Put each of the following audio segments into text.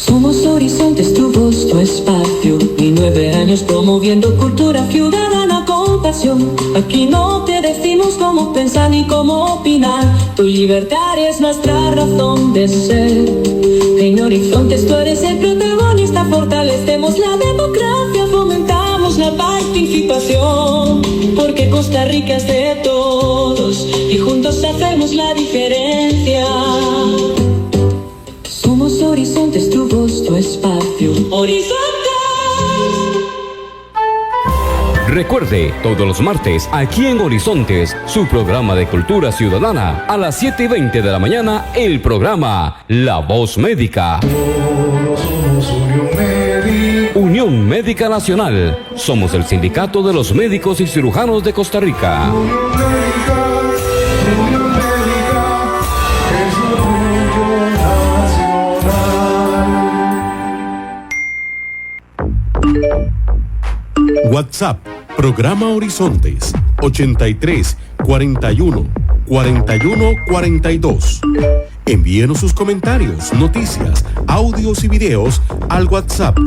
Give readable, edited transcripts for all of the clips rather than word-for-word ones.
Somos Horizontes, tu voz, tu espacio, y 9 años promoviendo cultura ciudadana con pasión. Aquí no te decimos cómo pensar ni cómo opinar, tu libertad es nuestra razón de ser. En Horizontes tú eres el protagonista, fortalecemos la democracia, fomentamos la participación, porque Costa Rica es de todos y juntos hacemos la diferencia. Somos Horizontes, tu voz, tu espacio. ¡Horizontes! Recuerde, todos los martes, aquí en Horizontes, su programa de cultura ciudadana, a las 7:20 de la mañana, el programa La Voz Médica. Todos somos Unión Médica. Unión Médica Nacional. Somos el sindicato de los médicos y cirujanos de Costa Rica. Unión Médica es orgullo nacional. WhatsApp, programa Horizontes, 83 41 41 42. Envíenos sus comentarios, noticias, audios y videos al WhatsApp,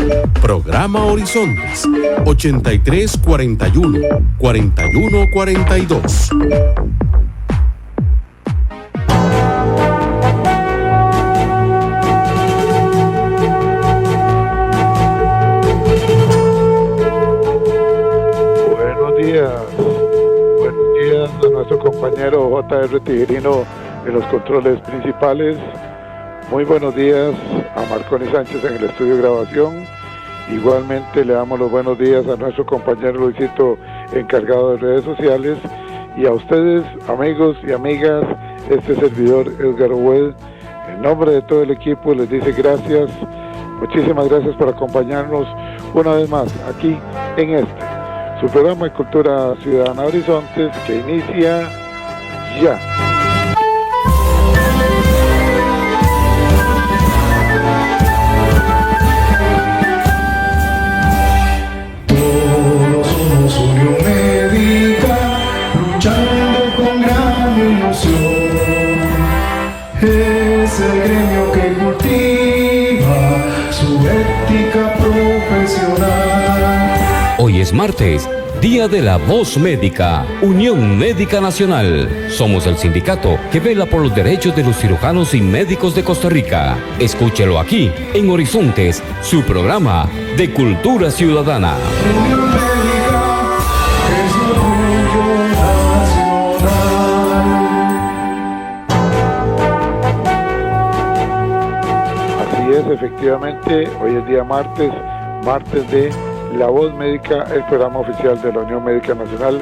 programa Horizontes, 83 41 41 42. Buenos días a nuestro compañero J.R. Tijerino en los controles principales. Muy buenos días a Marconi Sánchez en el estudio de grabación. Igualmente le damos los buenos días a nuestro compañero Luisito, encargado de redes sociales. Y a ustedes, amigos y amigas, este servidor Edgar Obuel, en nombre de todo el equipo, les dice gracias. Muchísimas gracias por acompañarnos una vez más aquí en su programa de Cultura Ciudadana Horizontes, que inicia ya. Todos somos Unión Médica, luchando con gran ilusión. Ese gremio que cultiva su ética profesional. Hoy es martes, Día de la Voz Médica, Unión Médica Nacional. Somos el sindicato que vela por los derechos de los cirujanos y médicos de Costa Rica. Escúchelo aquí, en Horizontes, su programa de cultura ciudadana. Unión Médica es orgullo nacional. Así es, efectivamente, hoy es día martes de La Voz Médica, el programa oficial de la Unión Médica Nacional,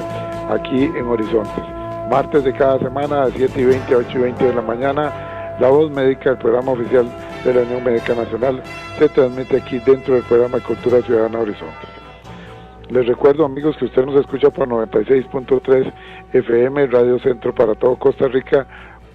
aquí en Horizontes. Martes de cada semana, de 7:20 a 8:20 de la mañana, La Voz Médica, el programa oficial de la Unión Médica Nacional, se transmite aquí dentro del programa de Cultura Ciudadana Horizontes. Les recuerdo, amigos, que usted nos escucha por 96.3 FM, Radio Centro para todo Costa Rica,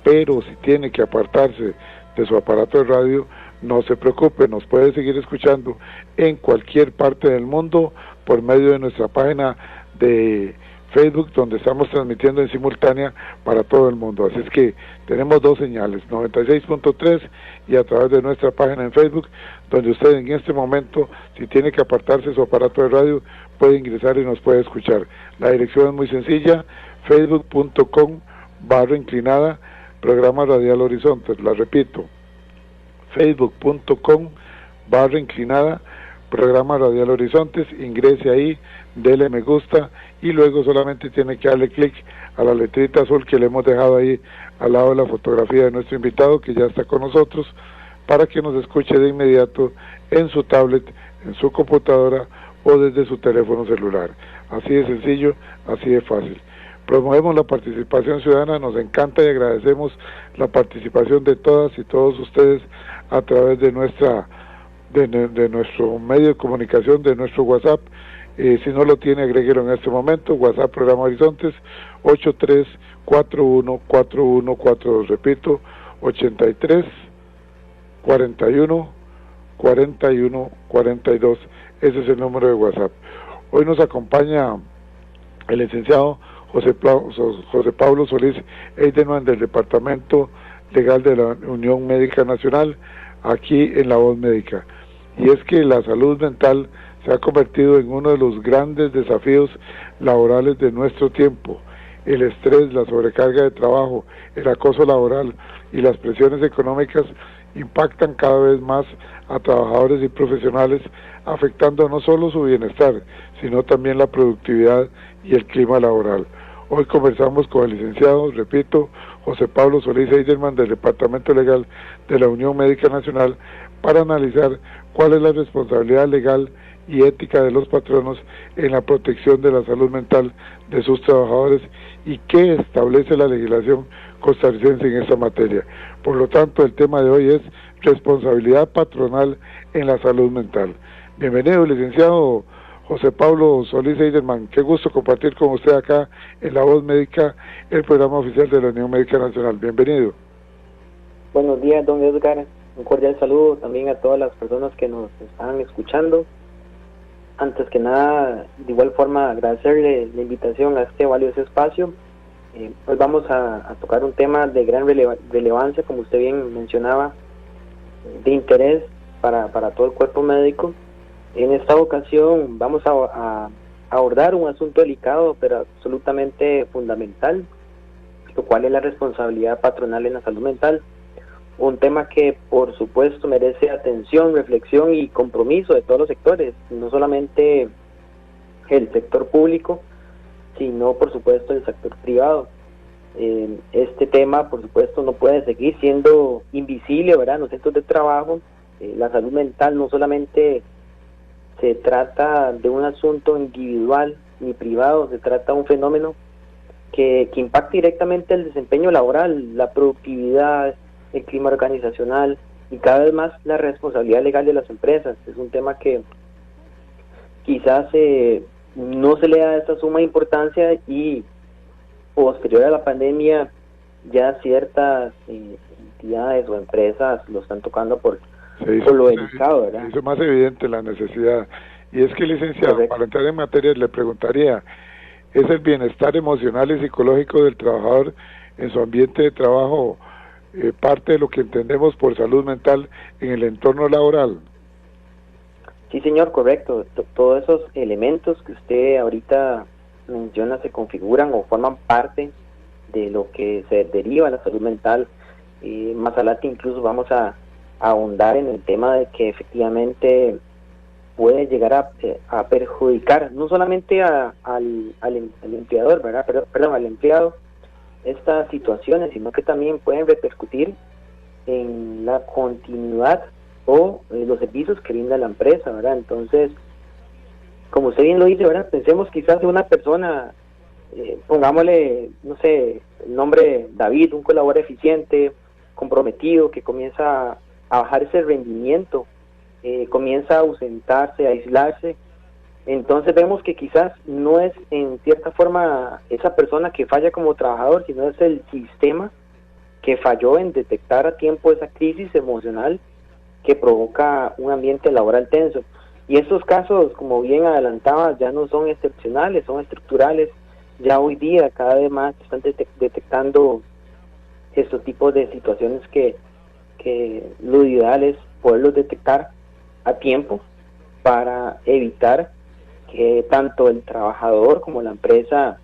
pero si tiene que apartarse de su aparato de radio, no se preocupe, nos puede seguir escuchando en cualquier parte del mundo por medio de nuestra página de Facebook, donde estamos transmitiendo en simultánea para todo el mundo. Así es que tenemos dos señales, 96.3 y a través de nuestra página en Facebook, donde usted en este momento, si tiene que apartarse de su aparato de radio, puede ingresar y nos puede escuchar. La dirección es muy sencilla, facebook.com/inclinada programa radial Horizontes. La repito, facebook.com/inclinada programa radial Horizontes. Ingrese ahí, dele me gusta y luego solamente tiene que darle clic a la letrita azul que le hemos dejado ahí al lado de la fotografía de nuestro invitado, que ya está con nosotros, para que nos escuche de inmediato en su tablet, en su computadora o desde su teléfono celular. Así de sencillo, así de fácil. Promovemos la participación ciudadana, nos encanta y agradecemos la participación de todas y todos ustedes a través de nuestro medio de comunicación, de nuestro WhatsApp. Si no lo tiene, agréguelo en este momento, WhatsApp Programa Horizontes, 83414142, repito, 83 41 41 42, ese es el número de WhatsApp. Hoy nos acompaña el licenciado José Pablo Solís Eidenman, del Departamento Legal de la Unión Médica Nacional, aquí en La Voz Médica. y es que la salud mental se ha convertido en uno de los grandes desafíos laborales de nuestro tiempo. El estrés, la sobrecarga de trabajo, el acoso laboral y las presiones económicas impactan cada vez más a trabajadores y profesionales, afectando no solo su bienestar, sino también la productividad y el clima laboral. Hoy conversamos con el licenciado, repito, José Pablo Solís Eidelman del Departamento Legal de la Unión Médica Nacional para analizar cuál es la responsabilidad legal y ética de los patronos en la protección de la salud mental de sus trabajadores y qué establece la legislación costarricense en esta materia. Por lo tanto, el tema de hoy es responsabilidad patronal en la salud mental. Bienvenido, licenciado José Pablo Solís Eidelman. Qué gusto compartir con usted acá en La Voz Médica, el programa oficial de la Unión Médica Nacional. Bienvenido. Buenos días, don Edgar. Un cordial saludo también a todas las personas que nos están escuchando. Antes que nada, de igual forma, agradecerle la invitación a este valioso espacio. Hoy vamos a tocar un tema de gran relevancia, como usted bien mencionaba, de interés para todo el cuerpo médico. En esta ocasión vamos a abordar un asunto delicado, pero absolutamente fundamental, lo cual es la responsabilidad patronal en la salud mental. Un tema que, por supuesto, merece atención, reflexión y compromiso de todos los sectores, no solamente el sector público, sino, por supuesto, el sector privado. Este tema, por supuesto, no puede seguir siendo invisible, ¿verdad? En los centros de trabajo, la salud mental no solamente se trata de un asunto individual ni privado, se trata de un fenómeno que impacta directamente el desempeño laboral, la productividad, el clima organizacional y cada vez más la responsabilidad legal de las empresas. Es un tema que quizás no se le da esta suma de importancia y posterior a la pandemia ya ciertas entidades o empresas lo están tocando por lo delicado, ¿verdad? Se hizo más evidente la necesidad. Y es que, licenciado, correcto, para entrar en materia le preguntaría, ¿es el bienestar emocional y psicológico del trabajador en su ambiente de trabajo parte de lo que entendemos por salud mental en el entorno laboral? Sí, señor, correcto. Todos esos elementos que usted ahorita menciona se configuran o forman parte de lo que se deriva de la salud mental. Más adelante incluso vamos a ahondar en el tema de que efectivamente puede llegar a perjudicar no solamente al empleador, ¿verdad? Perdón, al empleado, estas situaciones, sino que también pueden repercutir en la continuidad o los servicios que brinda la empresa, ¿verdad? Entonces, como usted bien lo dice, ¿verdad? Pensemos quizás de una persona, pongámosle, no sé, el nombre David, un colaborador eficiente, comprometido, que comienza a bajar ese rendimiento, comienza a ausentarse, a aislarse. Entonces vemos que quizás no es en cierta forma esa persona que falla como trabajador, sino es el sistema que falló en detectar a tiempo esa crisis emocional que provoca un ambiente laboral tenso. Y estos casos, como bien adelantaba, ya no son excepcionales, son estructurales. Ya hoy día cada vez más están detectando estos tipos de situaciones que lo ideal es poderlos detectar a tiempo para evitar que tanto el trabajador como la empresa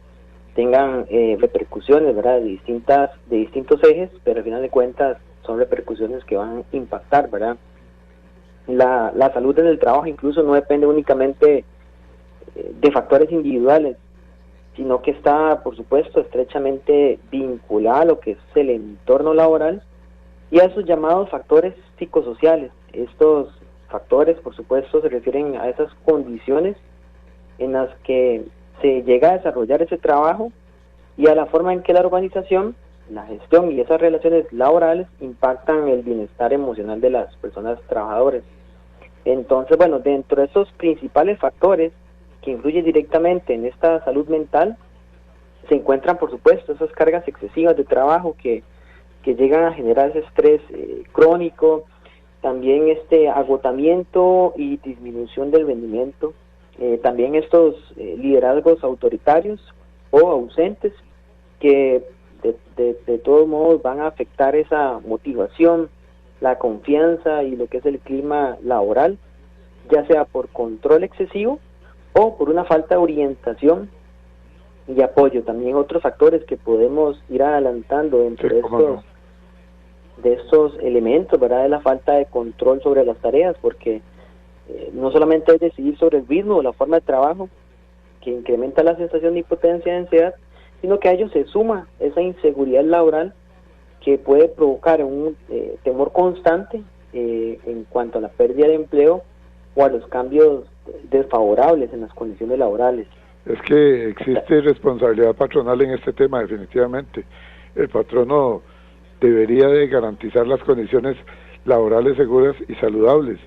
tengan repercusiones, ¿verdad?, de distintos ejes, pero al final de cuentas son repercusiones que van a impactar, ¿verdad? La salud en el trabajo incluso no depende únicamente de factores individuales, sino que está, por supuesto, estrechamente vinculada a lo que es el entorno laboral y a esos llamados factores psicosociales. Estos factores, por supuesto, se refieren a esas condiciones en las que se llega a desarrollar ese trabajo y a la forma en que la organización, la gestión y esas relaciones laborales impactan el bienestar emocional de las personas trabajadoras. Entonces, bueno, dentro de esos principales factores que influyen directamente en esta salud mental, se encuentran, por supuesto, esas cargas excesivas de trabajo que llegan a generar ese estrés crónico, también este agotamiento y disminución del rendimiento, también estos liderazgos autoritarios o ausentes que de todos modos van a afectar esa motivación, la confianza y lo que es el clima laboral, ya sea por control excesivo o por una falta de orientación y apoyo. También otros factores que podemos ir adelantando dentro Sí, de cómo estos, no. de estos elementos, ¿verdad? De la falta de control sobre las tareas, porque no solamente es decidir sobre el ritmo o la forma de trabajo, que incrementa la sensación de impotencia y ansiedad, sino que a ello se suma esa inseguridad laboral que puede provocar un temor constante en cuanto a la pérdida de empleo o a los cambios desfavorables en las condiciones laborales. Es que existe responsabilidad patronal en este tema, definitivamente. El patrono debería de garantizar las condiciones laborales seguras y saludables.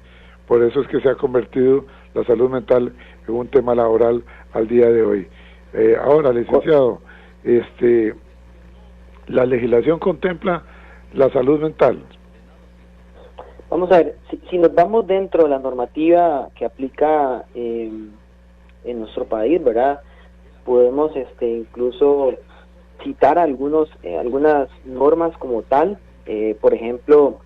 Por eso es que se ha convertido la salud mental en un tema laboral al día de hoy. Ahora, licenciado, la legislación contempla la salud mental. Vamos a ver, si nos vamos dentro de la normativa que aplica en nuestro país, ¿verdad? Podemos incluso citar algunas normas como tal. Por ejemplo,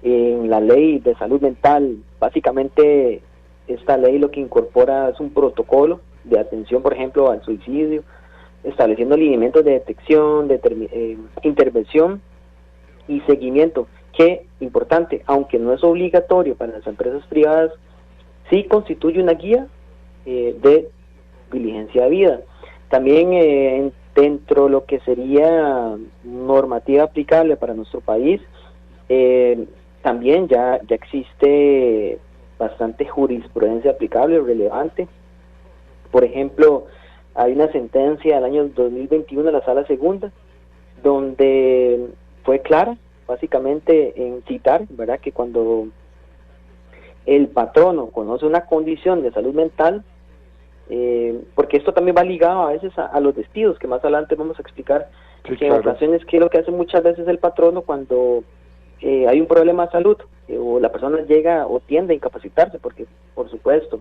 en la ley de salud mental, básicamente esta ley lo que incorpora es un protocolo de atención, por ejemplo, al suicidio, estableciendo lineamientos de detección, intervención y seguimiento, que, importante, aunque no es obligatorio para las empresas privadas, sí constituye una guía de diligencia de vida. También dentro de lo que sería normativa aplicable para nuestro país, también ya existe bastante jurisprudencia aplicable, relevante. Por ejemplo, hay una sentencia del año 2021 de la Sala Segunda, donde fue clara, básicamente en citar, ¿verdad?, que cuando el patrono conoce una condición de salud mental, porque esto también va ligado a veces a los despidos, que más adelante vamos a explicar, Sí, que claro. en ocasiones que es lo que hace muchas veces el patrono cuando hay un problema de salud, o la persona llega o tiende a incapacitarse, porque por supuesto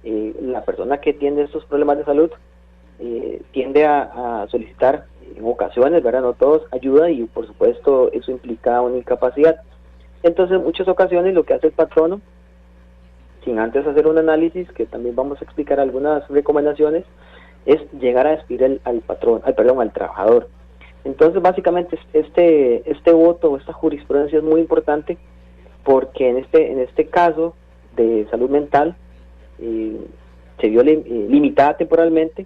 la persona que tiene estos problemas de salud tiende a solicitar en ocasiones, ¿verdad?, no todos, ayuda, y por supuesto eso implica una incapacidad. Entonces en muchas ocasiones lo que hace el patrono, sin antes hacer un análisis, que también vamos a explicar algunas recomendaciones, es llegar a despedir al trabajador. Entonces básicamente este voto o esta jurisprudencia es muy importante, porque en este caso de salud mental se vio limitada temporalmente,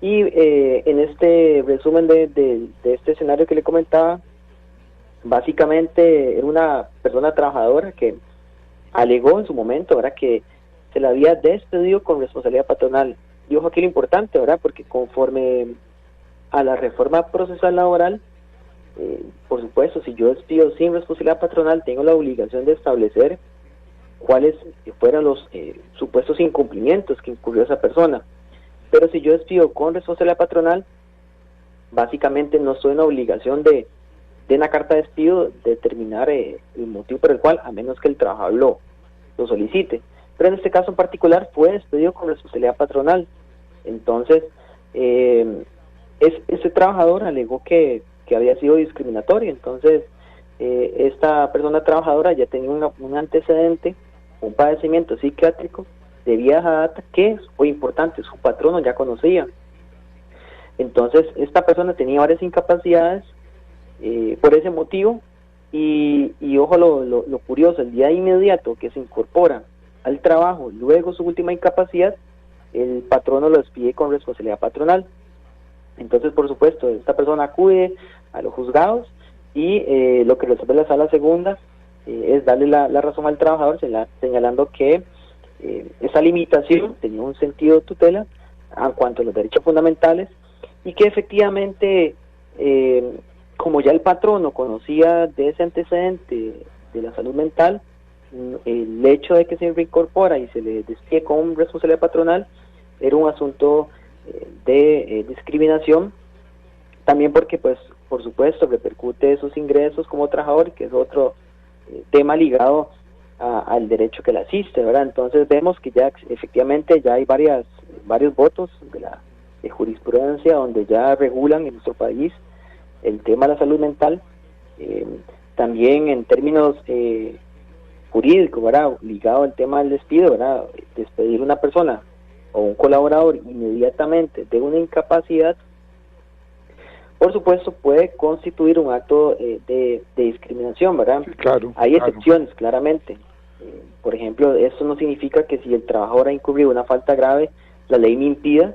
y en este resumen de este escenario que le comentaba, básicamente era una persona trabajadora que alegó en su momento, ¿verdad?, que se la había despedido con responsabilidad patronal. Y ojo aquí lo importante, ¿verdad?, porque conforme a la reforma procesal laboral, por supuesto, si yo despido sin responsabilidad patronal, tengo la obligación de establecer cuáles fueran los supuestos incumplimientos que incurrió esa persona. Pero si yo despido con responsabilidad patronal, básicamente no estoy en la obligación de una carta de despido determinar el motivo por el cual, a menos que el trabajador lo solicite. Pero en este caso en particular fue despedido con responsabilidad patronal. Entonces, ese trabajador alegó que había sido discriminatorio. Entonces, esta persona trabajadora ya tenía un antecedente, un padecimiento psiquiátrico de vieja data que, muy importante, su patrono ya conocía. Entonces, esta persona tenía varias incapacidades por ese motivo, y ojo lo curioso, el día inmediato que se incorpora al trabajo, luego su última incapacidad, el patrono lo despide con responsabilidad patronal. Entonces, por supuesto, esta persona acude a los juzgados, y lo que resuelve la Sala Segunda es darle la razón al trabajador, señalando que esa limitación tenía un sentido de tutela en cuanto a los derechos fundamentales, y que efectivamente, como ya el patrono conocía de ese antecedente de la salud mental, el hecho de que se reincorpora y se le despide con responsabilidad patronal era un asunto de discriminación, también porque, pues, por supuesto, repercute sus ingresos como trabajador, que es otro tema ligado al derecho que le asiste, ¿verdad? Entonces vemos que ya efectivamente ya hay varios votos de jurisprudencia donde ya regulan en nuestro país el tema de la salud mental. También en términos jurídico, ¿verdad?, ligado al tema del despido, ¿verdad?, despedir a una persona o un colaborador inmediatamente de una incapacidad, por supuesto puede constituir un acto de discriminación, ¿verdad? Sí, claro, Hay claro. excepciones, claramente. Por ejemplo, esto no significa que si el trabajador ha incurrido una falta grave, la ley me impida,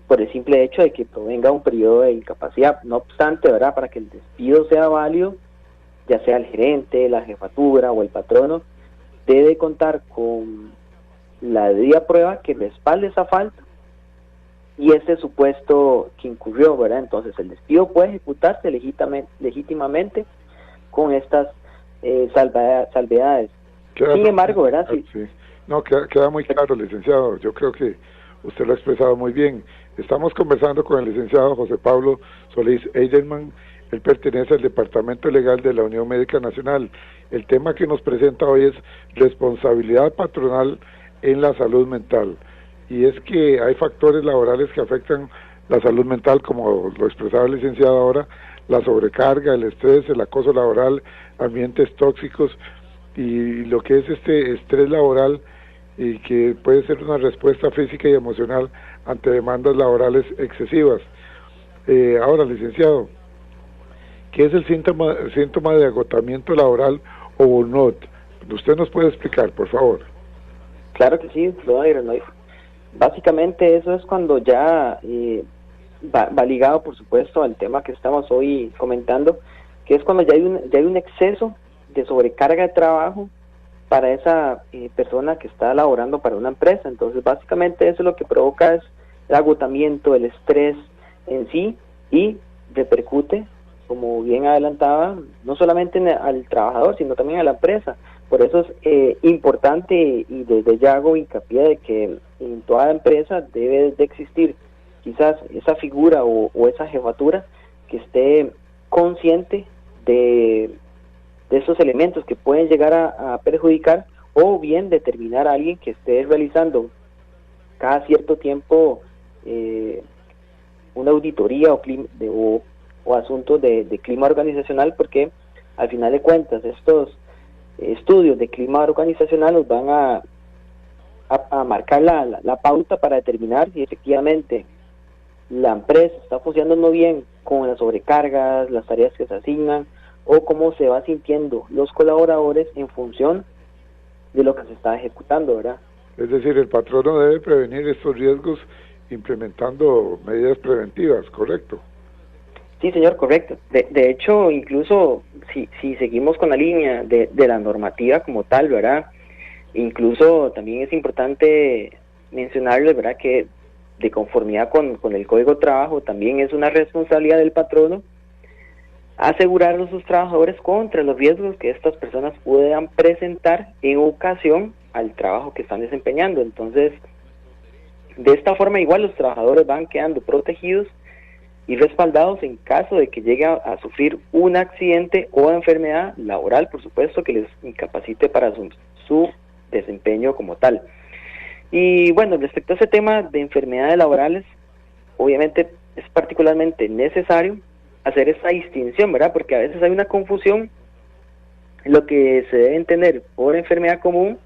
por el simple hecho de que provenga un periodo de incapacidad. No obstante, ¿verdad?, para que el despido sea válido, ya sea el gerente, la jefatura o el patrono, debe contar con la debida prueba que respalde esa falta y ese supuesto que incurrió, ¿verdad? Entonces el despido puede ejecutarse legítimamente con estas salvedades. Sin embargo, ¿verdad? Sí. No, queda muy claro, licenciado. Yo creo que usted lo ha expresado muy bien. Estamos conversando con el licenciado José Pablo Solís Eidelman. Él pertenece al Departamento Legal de la Unión Médica Nacional. El tema que nos presenta hoy es responsabilidad patronal en la salud mental. Y es que hay factores laborales que afectan la salud mental, como lo expresaba el licenciado ahora, la sobrecarga, el estrés, el acoso laboral, ambientes tóxicos y lo que es este estrés laboral, y que puede ser una respuesta física y emocional ante demandas laborales excesivas. Ahora, licenciado, ¿qué es el síntoma de agotamiento laboral o burnout? ¿Usted nos puede explicar, por favor? Claro que sí, no. Básicamente eso es cuando ya va ligado, por supuesto, al tema que estamos hoy comentando, que es cuando ya hay un exceso de sobrecarga de trabajo para esa persona que está laborando para una empresa. Entonces, básicamente eso lo que provoca es el agotamiento, el estrés en sí, y repercute, como bien adelantaba, no solamente al trabajador, sino también a la empresa. Por eso es importante, y desde ya hago hincapié de que en toda empresa debe de existir quizás esa figura o esa jefatura que esté consciente de esos elementos que pueden llegar a perjudicar, o bien determinar a alguien que esté realizando cada cierto tiempo una auditoría o asuntos de clima organizacional, porque al final de cuentas estos estudios de clima organizacional nos van a marcar la pauta para determinar si efectivamente la empresa está funcionando bien con las sobrecargas, las tareas que se asignan, o cómo se va sintiendo los colaboradores en función de lo que se está ejecutando, ¿verdad? Es decir, el patrono debe prevenir estos riesgos implementando medidas preventivas, ¿correcto? Sí, señor, correcto. De hecho, incluso si seguimos con la línea de la normativa como tal, ¿verdad? Incluso también es importante mencionarles, ¿verdad?, que de conformidad con el Código de Trabajo también es una responsabilidad del patrono asegurar a sus trabajadores contra los riesgos que estas personas puedan presentar en ocasión al trabajo que están desempeñando. Entonces, de esta forma igual los trabajadores van quedando protegidos y respaldados en caso de que llegue a sufrir un accidente o enfermedad laboral, por supuesto, que les incapacite para su desempeño como tal. Y bueno, respecto a ese tema de enfermedades laborales, obviamente es particularmente necesario hacer esa distinción, ¿verdad? Porque a veces hay una confusión en lo que se debe entender por enfermedad común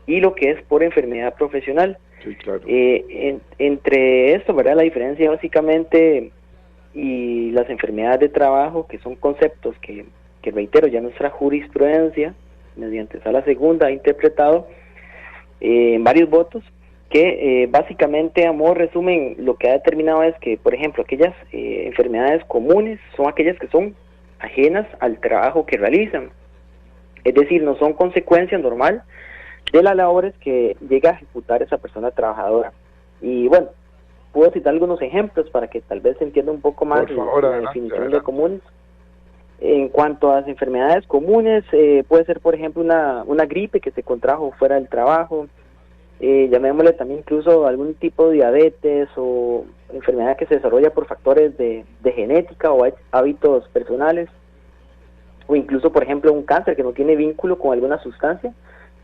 y lo que es por enfermedad profesional. Sí, claro. Entre esto, ¿verdad?, la diferencia básicamente, y las enfermedades de trabajo, que son conceptos que reitero, ya nuestra jurisprudencia, mediante Sala Segunda, ha interpretado en varios votos, que básicamente, a modo resumen, lo que ha determinado es que, por ejemplo, aquellas enfermedades comunes son aquellas que son ajenas al trabajo que realizan, es decir, no son consecuencia normal de las labores que llega a ejecutar esa persona trabajadora. Y bueno, puedo citar algunos ejemplos para que tal vez se entienda un poco más la definición de comunes. En cuanto a las enfermedades comunes, puede ser, por ejemplo, una gripe que se contrajo fuera del trabajo, llamémosle también incluso algún tipo de diabetes o enfermedad que se desarrolla por factores de genética o hábitos personales, o incluso, por ejemplo, un cáncer que no tiene vínculo con alguna sustancia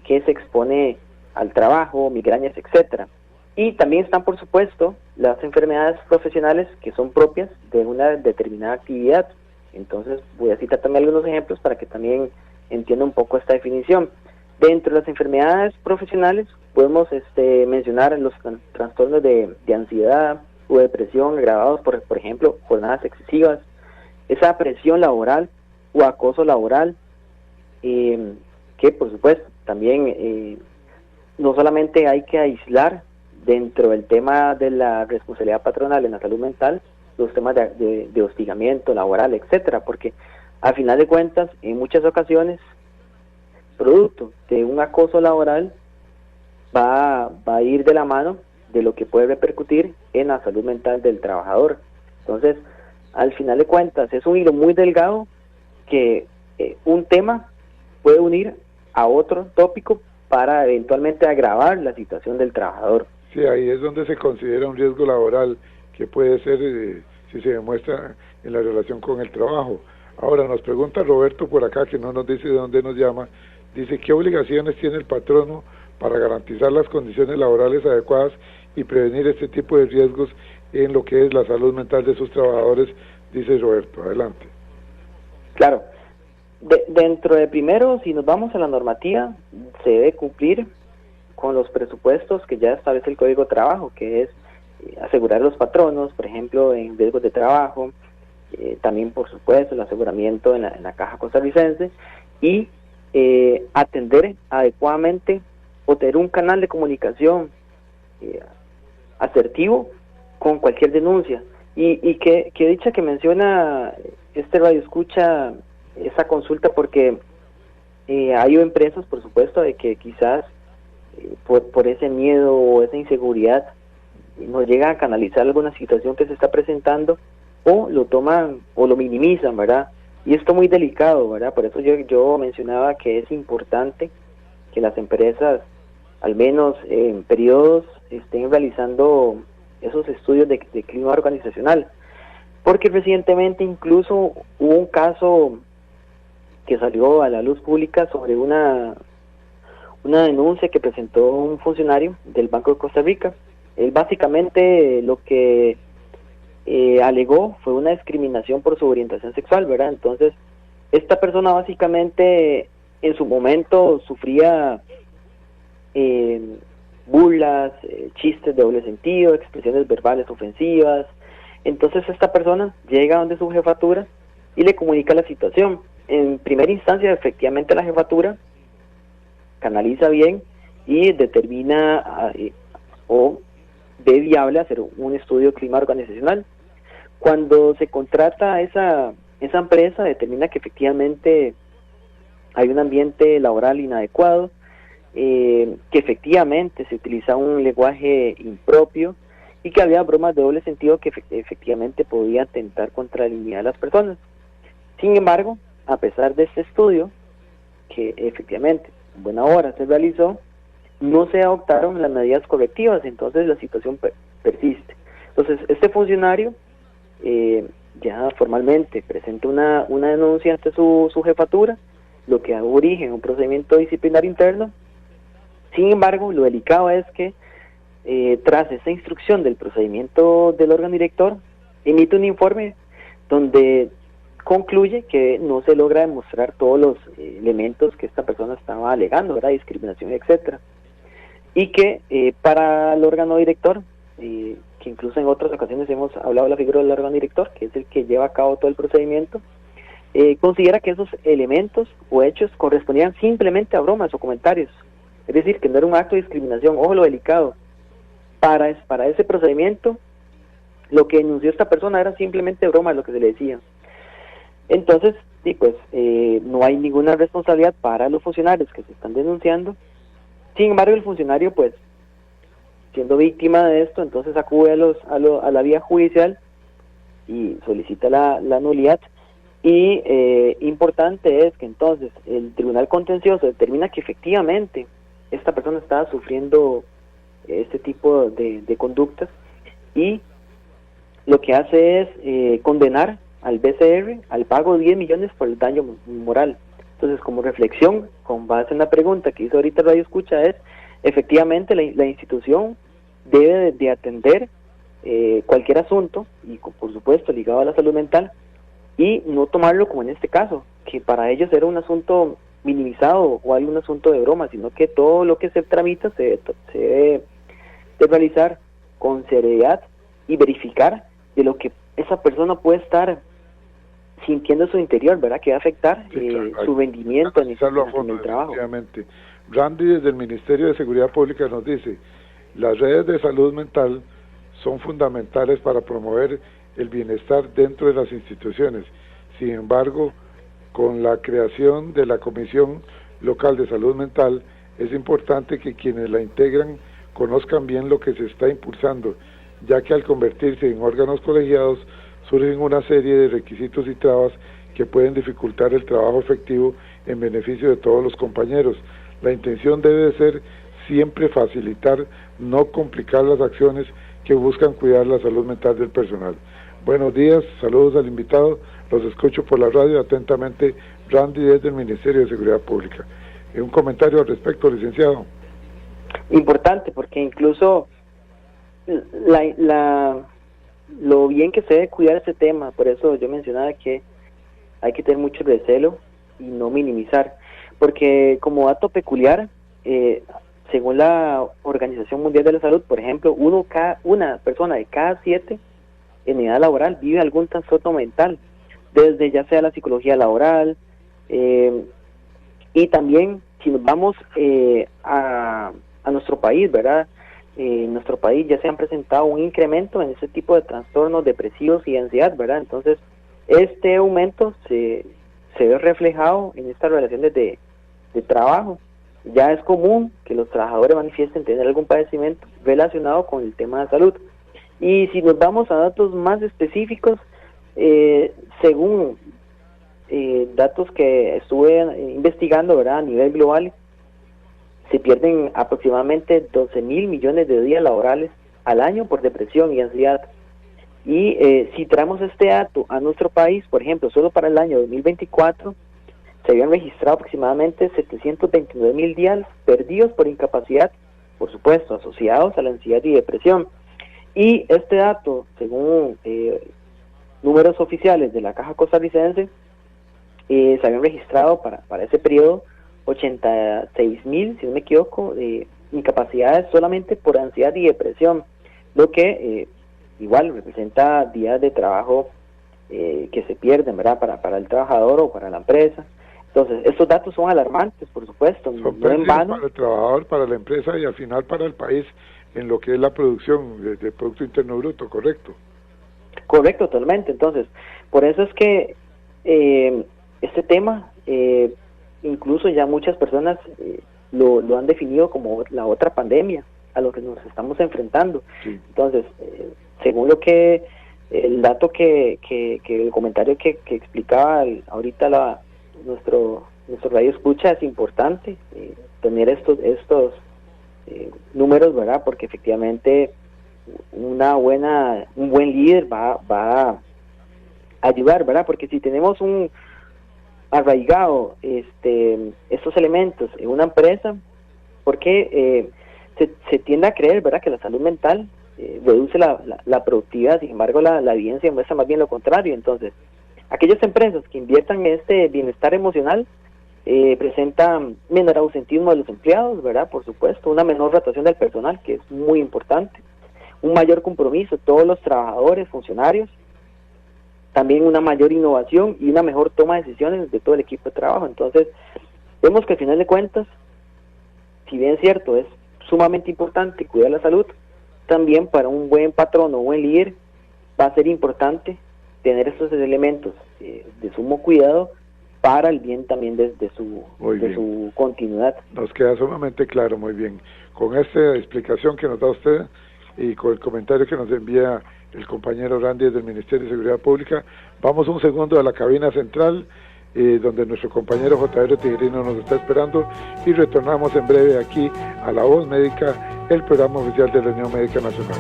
que se expone al trabajo, migrañas, etcétera. Y también están, por supuesto, las enfermedades profesionales que son propias de una determinada actividad. Entonces voy a citar también algunos ejemplos para que también entienda un poco esta definición. Dentro de las enfermedades profesionales podemos mencionar los trastornos de ansiedad o depresión agravados por ejemplo, jornadas excesivas, esa presión laboral o acoso laboral, que por supuesto también no solamente hay que aislar dentro del tema de la responsabilidad patronal en la salud mental los temas de hostigamiento laboral, etcétera, porque a final de cuentas, en muchas ocasiones, producto de un acoso laboral va a ir de la mano de lo que puede repercutir en la salud mental del trabajador. Entonces, al final de cuentas, es un hilo muy delgado que un tema puede unir a otro tópico para eventualmente agravar la situación del trabajador. Sí, ahí es donde se considera un riesgo laboral que puede ser si se demuestra en la relación con el trabajo. Ahora nos pregunta Roberto por acá, que no nos dice de dónde nos llama, dice: ¿qué obligaciones tiene el patrono para garantizar las condiciones laborales adecuadas y prevenir este tipo de riesgos en lo que es la salud mental de sus trabajadores? Dice Roberto, adelante. Claro, dentro de primero, si nos vamos a la normativa, se debe cumplir con los presupuestos que ya establece el Código de Trabajo, que es asegurar a los patronos, por ejemplo, en riesgos de trabajo, también por supuesto el aseguramiento en la caja costarricense, y atender adecuadamente o tener un canal de comunicación asertivo con cualquier denuncia. Y que dicha que menciona radio escucha esa consulta, porque hay empresas, por supuesto, de que quizás por ese miedo o esa inseguridad no llegan a canalizar alguna situación que se está presentando, o lo toman o lo minimizan, ¿verdad? Y esto es muy delicado, ¿verdad? Por eso yo mencionaba que es importante que las empresas, al menos en periodos, estén realizando esos estudios de clima organizacional, porque recientemente incluso hubo un caso que salió a la luz pública sobre una denuncia que presentó un funcionario del Banco de Costa Rica. Él básicamente lo que alegó fue una discriminación por su orientación sexual, ¿verdad? Entonces, esta persona básicamente en su momento sufría burlas, chistes de doble sentido, expresiones verbales ofensivas. Entonces esta persona llega donde su jefatura y le comunica la situación. En primera instancia, efectivamente, la jefatura canaliza bien y determina o ve viable hacer un estudio de clima organizacional. Cuando se contrata esa empresa, determina que efectivamente hay un ambiente laboral inadecuado, que efectivamente se utiliza un lenguaje impropio y que había bromas de doble sentido que efectivamente podían atentar contra la dignidad de las personas. Sin embargo, a pesar de este estudio, que efectivamente en buena hora se realizó, no se adoptaron las medidas correctivas, entonces la situación persiste. Entonces, este funcionario ya formalmente presenta una denuncia ante su jefatura, lo que da origen a un procedimiento disciplinario interno. Sin embargo, lo delicado es que tras esa instrucción del procedimiento del órgano director, emite un informe donde concluye que no se logra demostrar todos los elementos que esta persona estaba alegando, ¿verdad? Discriminación, etcétera. Y que para el órgano director, que incluso en otras ocasiones hemos hablado de la figura del órgano director, que es el que lleva a cabo todo el procedimiento, considera que esos elementos o hechos correspondían simplemente a bromas o comentarios. Es decir, que no era un acto de discriminación. Ojo lo delicado. Para ese procedimiento, lo que denunció esta persona era simplemente broma, lo que se le decía. Entonces, sí, pues no hay ninguna responsabilidad para los funcionarios que se están denunciando. Sin embargo, el funcionario, pues, siendo víctima de esto, entonces acude a la vía judicial y solicita la nulidad. Y importante es que entonces el Tribunal Contencioso determina que efectivamente esta persona estaba sufriendo este tipo de conductas, y lo que hace es condenar al BCR al pago de 10 millones por el daño moral. Entonces, como reflexión, con base en la pregunta que hizo ahorita Radio Escucha, es efectivamente la institución debe de atender cualquier asunto, y por supuesto ligado a la salud mental, y no tomarlo como en este caso, que para ellos era un asunto minimizado o hay un asunto de broma, sino que todo lo que se tramita se debe de realizar con seriedad y verificar de lo que esa persona puede estar sintiendo en su interior, ¿verdad? Que va a afectar su rendimiento en el trabajo. Efectivamente. Randy, desde el Ministerio de Seguridad Pública, nos dice: las redes de salud mental son fundamentales para promover el bienestar dentro de las instituciones. Sin embargo, con la creación de la Comisión Local de Salud Mental, es importante que quienes la integran conozcan bien lo que se está impulsando, ya que al convertirse en órganos colegiados surgen una serie de requisitos y trabas que pueden dificultar el trabajo efectivo en beneficio de todos los compañeros. La intención debe de ser siempre facilitar, no complicar las acciones que buscan cuidar la salud mental del personal. Buenos días, saludos al invitado, los escucho por la radio, atentamente Randy desde el Ministerio de Seguridad Pública. Un comentario al respecto, licenciado. Importante, porque incluso lo bien que se debe cuidar ese tema, por eso yo mencionaba que hay que tener mucho recelo y no minimizar, porque como dato peculiar, según la Organización Mundial de la Salud, por ejemplo, una persona de cada 7 en edad laboral vive algún trastorno mental, desde ya sea la psicología laboral, y también si nos vamos a nuestro país, ¿verdad? En nuestro país ya se han presentado un incremento en ese tipo de trastornos depresivos y ansiedad, ¿verdad? Entonces, este aumento se ve reflejado en estas relaciones de trabajo. Ya es común que los trabajadores manifiesten tener algún padecimiento relacionado con el tema de salud. Y si nos vamos a datos más específicos, según datos que estuve investigando, ¿verdad? A nivel global, se pierden aproximadamente 12.000 millones de días laborales al año por depresión y ansiedad. Y si traemos este dato a nuestro país, por ejemplo, solo para el año 2024, se habían registrado aproximadamente 729.000 días perdidos por incapacidad, por supuesto, asociados a la ansiedad y depresión. Y este dato, según números oficiales de la Caja Costarricense, se habían registrado para ese periodo 86.000, si no me equivoco, de incapacidades solamente por ansiedad y depresión, lo que igual representa días de trabajo que se pierden, ¿verdad? Para el trabajador o para la empresa. Entonces, estos datos son alarmantes, por supuesto, son no en vano. Para el trabajador, para la empresa y al final para el país en lo que es la producción de Producto Interno Bruto, ¿correcto? Correcto, totalmente. Entonces, por eso es que este tema, incluso ya muchas personas lo han definido como la otra pandemia a lo que nos estamos enfrentando. Sí. Entonces, según lo que el dato que el comentario que explicaba ahorita nuestro radio escucha, es importante tener estos números, ¿verdad? Porque efectivamente un buen líder va a ayudar, ¿verdad? Porque si tenemos un arraigado estos elementos en una empresa, porque se tiende a creer, ¿verdad?, que la salud mental reduce la productividad. Sin embargo, la evidencia muestra más bien lo contrario. Entonces, aquellas empresas que inviertan en este bienestar emocional presentan menor ausentismo de los empleados, ¿verdad? Por supuesto, una menor rotación del personal, que es muy importante, un mayor compromiso de todos los trabajadores, funcionarios, también una mayor innovación y una mejor toma de decisiones de todo el equipo de trabajo. Entonces, vemos que al final de cuentas, si bien es cierto, es sumamente importante cuidar la salud, también para un buen patrón o un buen líder va a ser importante tener estos elementos de sumo cuidado para el bien también de su continuidad. Nos queda sumamente claro, muy bien. Con esta explicación que nos da usted y con el comentario que nos envía el compañero Randy del Ministerio de Seguridad Pública, vamos un segundo a la cabina central, donde nuestro compañero J.R. Tijerino nos está esperando, y retornamos en breve aquí a La Voz Médica, el programa oficial de la Unión Médica Nacional.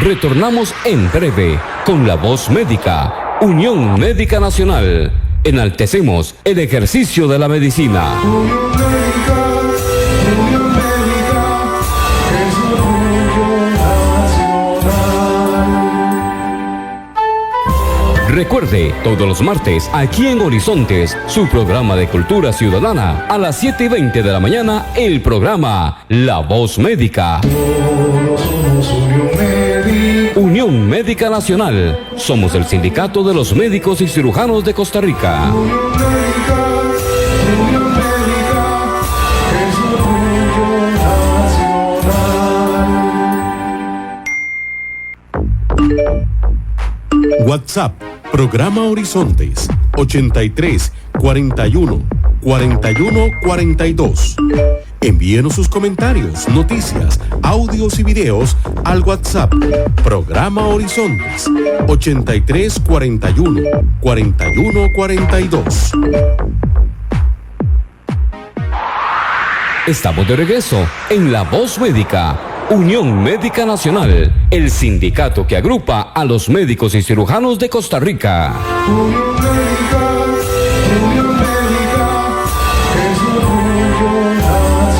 Retornamos en breve con La Voz Médica, Unión Médica Nacional. Enaltecemos el ejercicio de la medicina. Recuerde, todos los martes, aquí en Horizontes, su programa de cultura ciudadana, a las 7:20 de la mañana, el programa La Voz Médica. Todos somos Unión Médica. Unión Médica Nacional. Somos el sindicato de los médicos y cirujanos de Costa Rica. Unión Médica es orgullo nacional. WhatsApp, programa Horizontes, 83 41 41 42. Envíenos sus comentarios, noticias, audios y videos al WhatsApp, programa Horizontes, 83 41 41 42. Estamos de regreso en La Voz Médica. Unión Médica Nacional, el sindicato que agrupa a los médicos y cirujanos de Costa Rica. Unión Médica es orgullo nacional.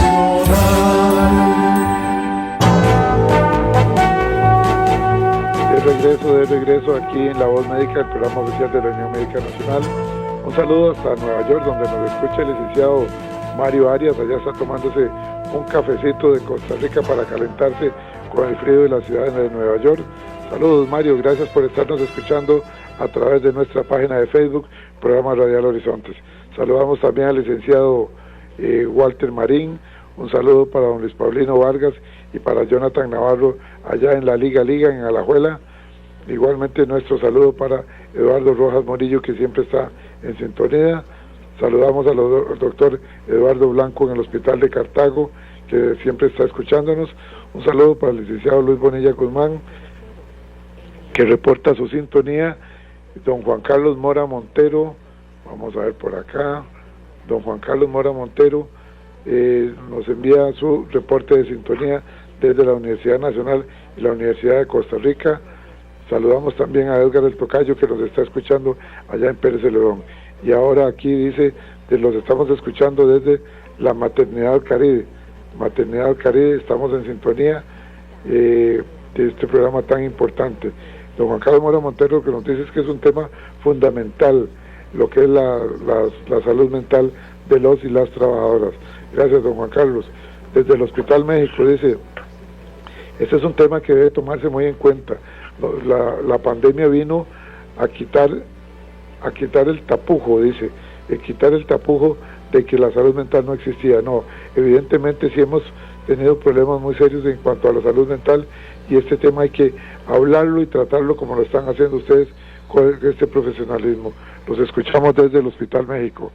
De regreso aquí en La Voz Médica, el programa oficial de la Unión Médica Nacional. Un saludo hasta Nueva York, donde nos escucha el licenciado Mario Arias. Allá está tomándose un cafecito de Costa Rica para calentarse con el frío de la ciudad de Nueva York. Saludos, Mario, gracias por estarnos escuchando a través de nuestra página de Facebook, Programa Radial Horizontes. Saludamos también al licenciado Walter Marín. Un saludo para don Luis Paulino Vargas y para Jonathan Navarro allá en la Liga en Alajuela. Igualmente nuestro saludo para Eduardo Rojas Morillo, que siempre está en sintonía. Saludamos al doctor Eduardo Blanco en el Hospital de Cartago, que siempre está escuchándonos. Un saludo para el licenciado Luis Bonilla Guzmán, que reporta su sintonía. Don Juan Carlos Mora Montero, vamos a ver por acá, don Juan Carlos Mora Montero nos envía su reporte de sintonía desde la Universidad Nacional y la Universidad de Costa Rica. Saludamos también a Edgar El Tocayo, que nos está escuchando allá en Pérez Celedón. Y ahora aquí dice, los estamos escuchando desde la Maternidad Caribe. Maternidad Caribe, estamos en sintonía de este programa tan importante. Don Juan Carlos Mora Montero, lo que nos dice es que es un tema fundamental, lo que es la salud mental de los y las trabajadoras. Gracias, don Juan Carlos. Desde el Hospital México dice, este es un tema que debe tomarse muy en cuenta. La pandemia vino a quitar el tapujo, dice, quitar el tapujo de que la salud mental no existía. No, evidentemente sí hemos tenido problemas muy serios en cuanto a la salud mental, y este tema hay que hablarlo y tratarlo como lo están haciendo ustedes con este profesionalismo. Los escuchamos desde el Hospital México.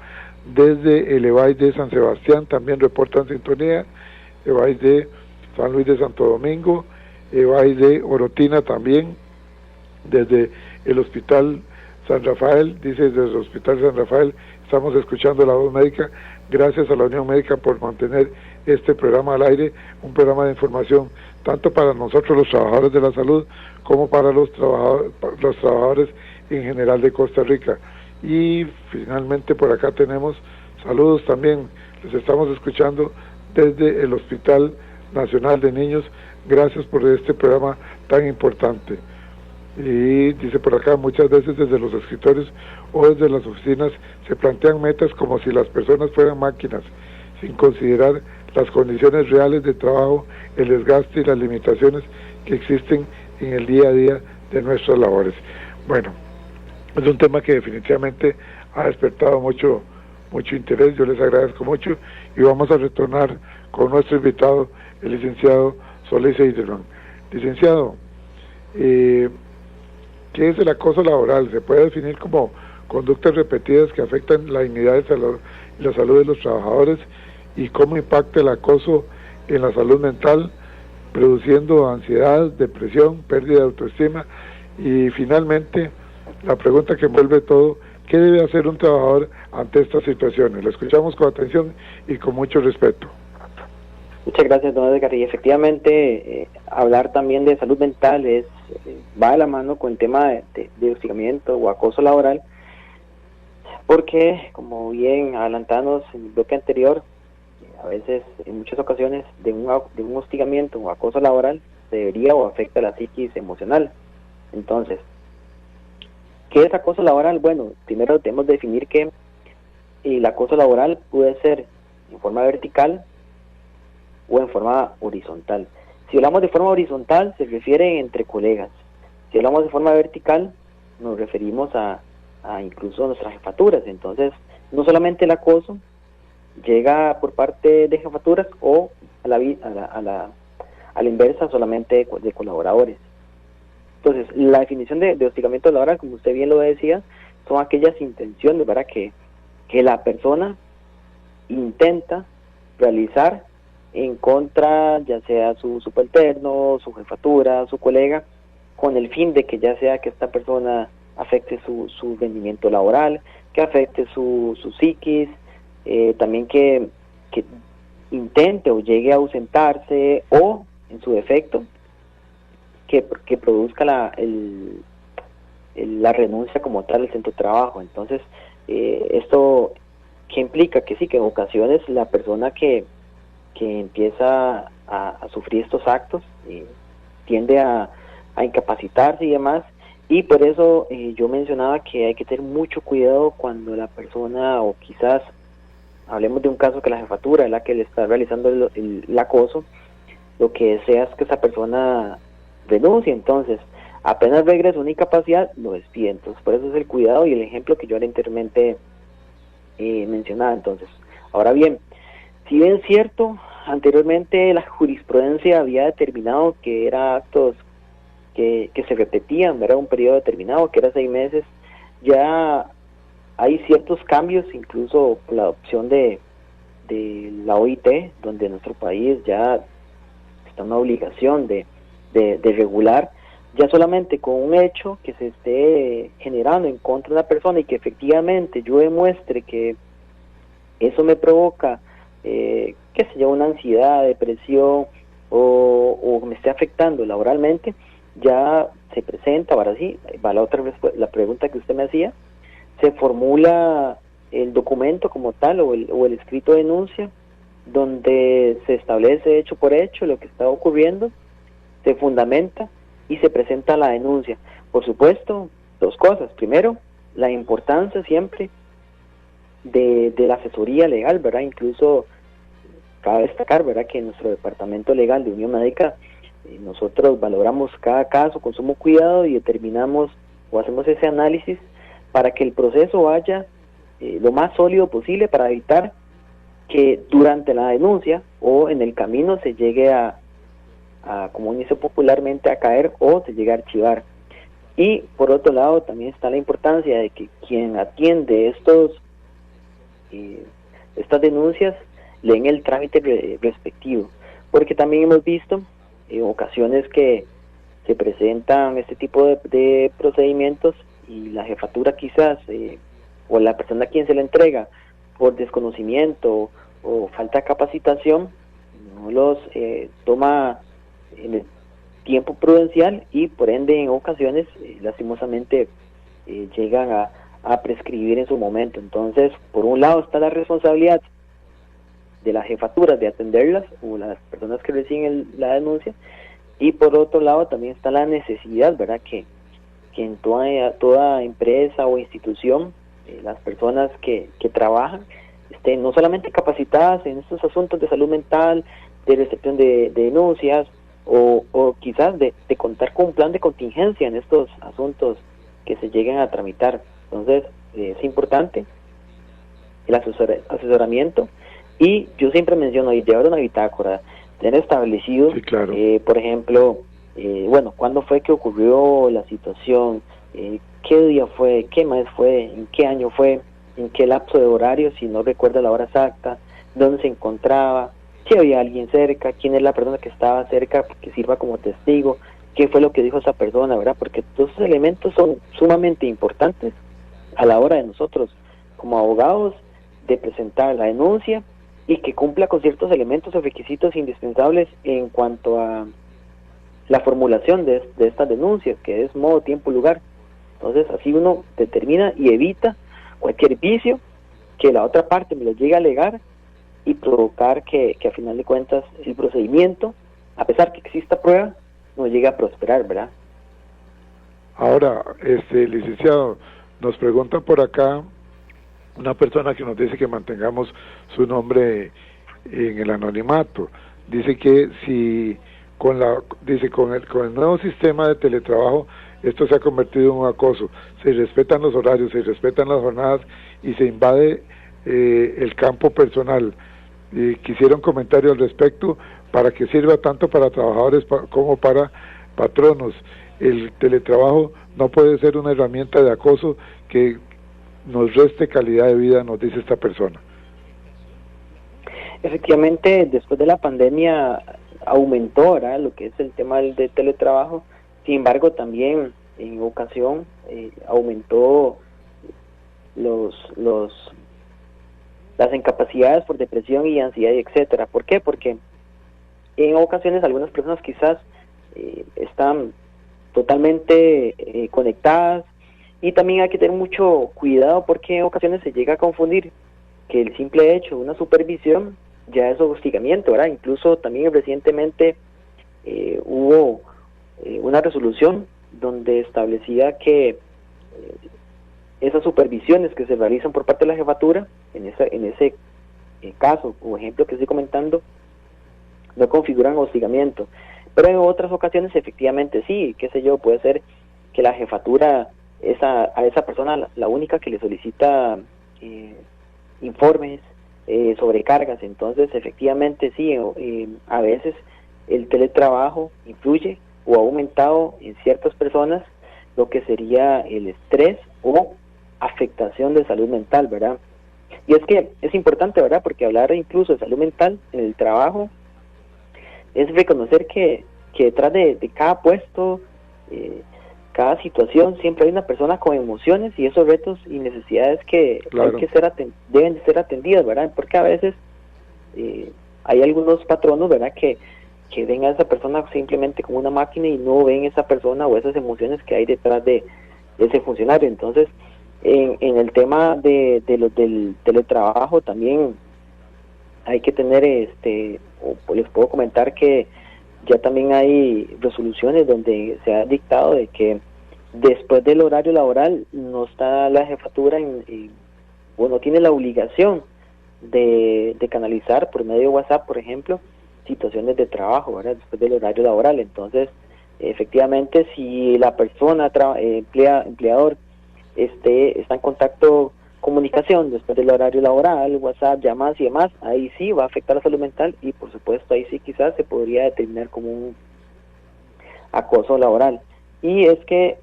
Desde el EVAI de San Sebastián también reportan sintonía, EVAI de San Luis de Santo Domingo, EVAI de Orotina también, desde el Hospital San Rafael, dice desde el Hospital San Rafael, estamos escuchando La Voz Médica. Gracias a la Unión Médica por mantener este programa al aire, un programa de información tanto para nosotros los trabajadores de la salud como para los trabajadores en general de Costa Rica. Y finalmente por acá tenemos saludos también, les estamos escuchando desde el Hospital Nacional de Niños. Gracias por este programa tan importante. Y dice por acá, muchas veces desde los escritorios o desde las oficinas se plantean metas como si las personas fueran máquinas, sin considerar las condiciones reales de trabajo, el desgaste y las limitaciones que existen en el día a día de nuestras labores. Bueno, es un tema que definitivamente ha despertado mucho interés. Yo les agradezco mucho y vamos a retornar con nuestro invitado, el licenciado Solís Eidelman. Licenciado, ¿qué es el acoso laboral? ¿Se puede definir como conductas repetidas que afectan la dignidad y la salud de los trabajadores? ¿Y cómo impacta el acoso en la salud mental, produciendo ansiedad, depresión, pérdida de autoestima? Y finalmente, la pregunta que envuelve todo, ¿qué debe hacer un trabajador ante estas situaciones? Lo escuchamos con atención y con mucho respeto. Muchas gracias, don Edgar. Y efectivamente, hablar también de salud mental va de la mano con el tema de hostigamiento o acoso laboral, porque, como bien adelantamos en el bloque anterior, a veces, en muchas ocasiones, de un hostigamiento o acoso laboral se debería o afecta la psiquis emocional. Entonces, ¿Qué es acoso laboral? Bueno, primero debemos definir que el acoso laboral puede ser en forma vertical o en forma horizontal. Si hablamos de forma horizontal, se refiere entre colegas. Si hablamos de forma vertical, nos referimos a incluso a nuestras jefaturas. Entonces, no solamente el acoso llega por parte de jefaturas o a la inversa solamente de colaboradores. Entonces, la definición de hostigamiento laboral, como usted bien lo decía, son aquellas intenciones, ¿verdad?, que la persona intenta realizar en contra, ya sea su subalterno, su jefatura, su colega, con el fin de que ya sea que esta persona afecte su rendimiento laboral, que afecte su psiquis, también que intente o llegue a ausentarse, o en su defecto que produzca la renuncia como tal del centro de trabajo. Entonces, esto que implica que sí, que en ocasiones la persona que empieza a sufrir estos actos tiende a incapacitarse y demás, y por eso yo mencionaba que hay que tener mucho cuidado cuando la persona, o quizás hablemos de un caso que la jefatura es la que le está realizando el acoso, lo que desea es que esa persona renuncie. Entonces, apenas regresa una incapacidad, lo despide. Entonces, por eso es el cuidado y el ejemplo que yo anteriormente mencionaba. Entonces, ahora bien, si bien es cierto, anteriormente la jurisprudencia había determinado que eran actos que se repetían, era un periodo determinado, que era 6 meses, ya hay ciertos cambios, incluso por la adopción de la OIT, donde en nuestro país ya está una obligación de regular, ya solamente con un hecho que se esté generando en contra de una persona y que efectivamente yo demuestre que eso me provoca, qué sé yo, una ansiedad, depresión, o me esté afectando laboralmente, ya se presenta, ahora sí, va la pregunta que usted me hacía, se formula el documento como tal o el escrito de denuncia, donde se establece hecho por hecho lo que está ocurriendo, se fundamenta y se presenta la denuncia. Por supuesto, 2 cosas. Primero, la importancia siempre de la asesoría legal, ¿verdad? Incluso cabe destacar, ¿verdad?, que en nuestro departamento legal de Unión Médica nosotros valoramos cada caso con sumo cuidado y determinamos o hacemos ese análisis para que el proceso vaya lo más sólido posible, para evitar que durante la denuncia o en el camino se llegue a como dice popularmente, a caer o se llegue a archivar. Y por otro lado también está la importancia de que quien atiende estas denuncias leen el trámite respectivo, porque también hemos visto en ocasiones que se presentan este tipo de procedimientos y la jefatura quizás o la persona a quien se le entrega por desconocimiento o falta de capacitación no los toma en el tiempo prudencial y por ende en ocasiones lastimosamente llegan a prescribir en su momento. Entonces, por un lado está la responsabilidad de las jefaturas de atenderlas o las personas que reciben la denuncia, y por otro lado también está la necesidad, ¿verdad?, que en toda empresa o institución las personas que trabajan estén no solamente capacitadas en estos asuntos de salud mental, de recepción de denuncias, o quizás de contar con un plan de contingencia en estos asuntos que se lleguen a tramitar. Entonces, es importante el asesoramiento, y yo siempre menciono y llevar una bitácora, tener establecido, sí, claro. Por ejemplo, ¿cuándo fue que ocurrió la situación? ¿Qué día fue? ¿Qué mes fue? ¿En qué año fue? ¿En qué lapso de horario? Si no recuerda la hora exacta, ¿dónde se encontraba? Si había alguien cerca, quién es la persona que estaba cerca que sirva como testigo, qué fue lo que dijo esa persona, ¿verdad? Porque todos esos elementos son sumamente importantes a la hora de nosotros, como abogados, de presentar la denuncia y que cumpla con ciertos elementos o requisitos indispensables en cuanto a la formulación de estas denuncias, que es modo, tiempo, lugar. Entonces, así uno determina y evita cualquier vicio que la otra parte me lo llegue a alegar y provocar que a final de cuentas el procedimiento, a pesar que exista prueba, no llegue a prosperar, ¿verdad? Ahora, licenciado, nos pregunta por acá una persona que nos dice que mantengamos su nombre en el anonimato. Dice que si con el nuevo sistema de teletrabajo esto se ha convertido en un acoso, se respetan los horarios, se respetan las jornadas y se invade el campo personal. Quisiera un comentario al respecto para que sirva tanto para trabajadores como para patronos. El teletrabajo no puede ser una herramienta de acoso que nos reste calidad de vida, nos dice esta persona. Efectivamente, después de la pandemia aumentó, ¿verdad?, lo que es el tema de teletrabajo. Sin embargo, también en ocasión aumentó las incapacidades por depresión y ansiedad, etcétera. ¿Por qué? Porque en ocasiones algunas personas quizás están totalmente conectadas, y también hay que tener mucho cuidado porque en ocasiones se llega a confundir que el simple hecho de una supervisión ya es hostigamiento, ¿verdad? Incluso también recientemente hubo una resolución donde establecía que esas supervisiones que se realizan por parte de la jefatura, en ese caso o ejemplo que estoy comentando, no configuran hostigamiento. Pero en otras ocasiones efectivamente sí, qué sé yo, puede ser que la jefatura a esa persona la única que le solicita informes, sobrecargas. Entonces efectivamente sí, a veces el teletrabajo influye o ha aumentado en ciertas personas lo que sería el estrés o afectación de salud mental, ¿verdad? Y es que es importante, ¿verdad?, porque hablar incluso de salud mental en el trabajo es reconocer que detrás de cada puesto, cada situación, siempre hay una persona con emociones y esos retos y necesidades que claro, hay que deben de ser atendidas, ¿verdad? Porque a veces hay algunos patronos, ¿verdad?, que ven a esa persona simplemente como una máquina y no ven esa persona o esas emociones que hay detrás de ese funcionario. Entonces, en el tema del teletrabajo también hay que tener, les puedo comentar que ya también hay resoluciones donde se ha dictado de que después del horario laboral no está la jefatura o no tiene la obligación de canalizar por medio de WhatsApp, por ejemplo, situaciones de trabajo, ¿verdad?, después del horario laboral. Entonces, efectivamente, si la persona, empleador, está en contacto, comunicación después del horario laboral, WhatsApp, llamadas y demás, ahí sí va a afectar la salud mental y por supuesto ahí sí quizás se podría determinar como un acoso laboral. Y es que,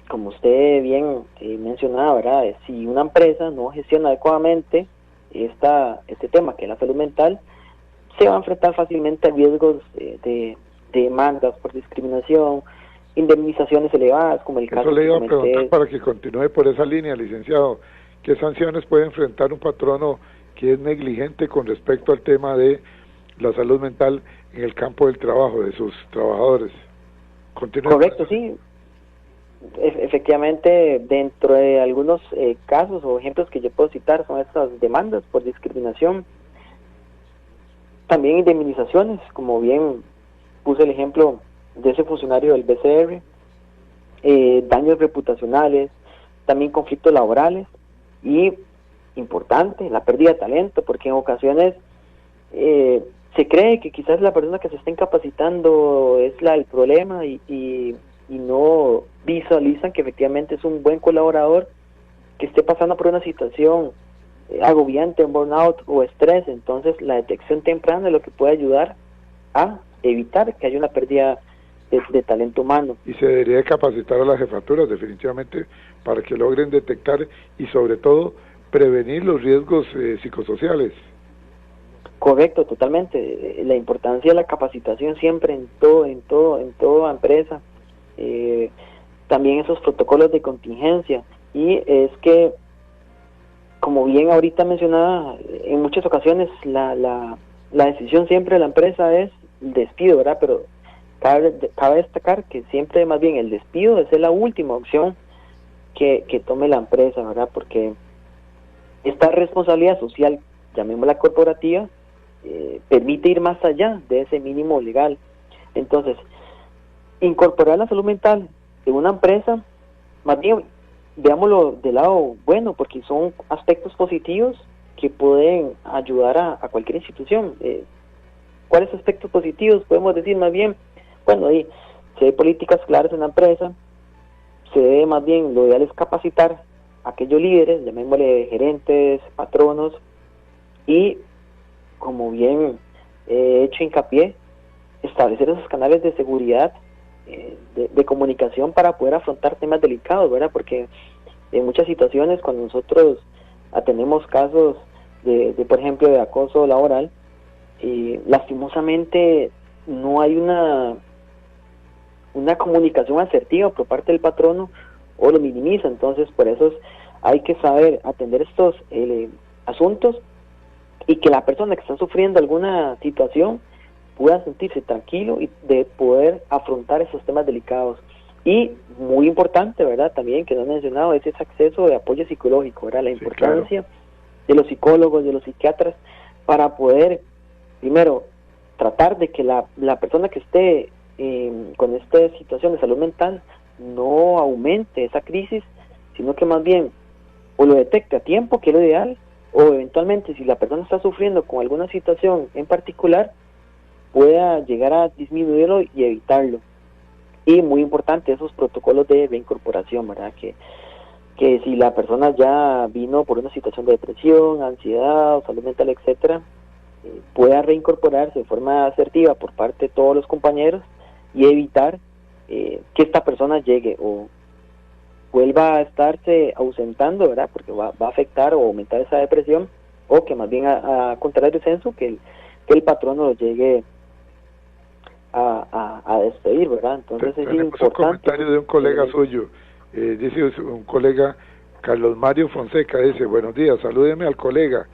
como usted bien mencionaba, ¿verdad?, si una empresa no gestiona adecuadamente este tema que es la salud mental, se va a enfrentar fácilmente a riesgos de demandas por discriminación, indemnizaciones elevadas, como el caso Eso le iba a que preguntar comenté. para que continúe por esa línea, licenciado. ¿Qué sanciones puede enfrentar un patrono que es negligente con respecto al tema de la salud mental en el campo del trabajo de sus trabajadores? Continúe. Correcto, sí. Efectivamente, dentro de algunos casos o ejemplos que yo puedo citar son estas demandas por discriminación. También indemnizaciones, como bien puse el ejemplo de ese funcionario del BCR, daños reputacionales, también conflictos laborales y, importante, la pérdida de talento, porque en ocasiones se cree que quizás la persona que se está incapacitando es el problema y no visualizan que efectivamente es un buen colaborador que esté pasando por una situación agobiante, burnout o estrés. Entonces la detección temprana es lo que puede ayudar a evitar que haya una pérdida de talento humano. Y se debería capacitar a las jefaturas definitivamente para que logren detectar y sobre todo prevenir los riesgos psicosociales. Correcto, totalmente. La importancia de la capacitación siempre en toda empresa. También esos protocolos de contingencia. Y es que, como bien ahorita mencionaba, en muchas ocasiones la decisión siempre de la empresa es el despido, ¿verdad? Pero cabe destacar que siempre más bien el despido es la última opción que tome la empresa, ¿verdad? Porque esta responsabilidad social, llamémosla corporativa, permite ir más allá de ese mínimo legal. Entonces, incorporar la salud mental de una empresa, más bien veámoslo del lado bueno, porque son aspectos positivos que pueden ayudar a cualquier institución. ¿Cuáles aspectos positivos? Podemos decir más bien, bueno, ahí si hay políticas claras en la empresa, se debe más bien, lo ideal es capacitar a aquellos líderes, llamémosle gerentes, patronos, y como bien he hecho hincapié, establecer esos canales de seguridad, de comunicación para poder afrontar temas delicados, ¿verdad? Porque en muchas situaciones cuando nosotros atendemos casos de por ejemplo, de acoso laboral, lastimosamente no hay una comunicación asertiva por parte del patrono o lo minimiza. Entonces por eso hay que saber atender estos asuntos y que la persona que está sufriendo alguna situación pueda sentirse tranquilo y de poder afrontar esos temas delicados. Y muy importante, ¿verdad? También que no he mencionado es ese acceso de apoyo psicológico, ¿verdad? La importancia de los psicólogos, de los psiquiatras, para poder, primero, tratar de que la persona que esté con esta situación de salud mental no aumente esa crisis, sino que más bien o lo detecte a tiempo, que es lo ideal, o eventualmente si la persona está sufriendo con alguna situación en particular, pueda llegar a disminuirlo y evitarlo. Y muy importante, esos protocolos de reincorporación, ¿verdad? Que si la persona ya vino por una situación de depresión, ansiedad o salud mental, etcétera, pueda reincorporarse de forma asertiva por parte de todos los compañeros y evitar que esta persona llegue o vuelva a estarse ausentando, ¿verdad? Porque va a afectar o aumentar esa depresión, o que más bien a contraer el descenso, que el patrono lo llegue a despedir, ¿verdad? Entonces es importante. Un comentario de un colega suyo, dice un colega, Carlos Mario Fonseca, dice: buenos días, salúdeme al colega,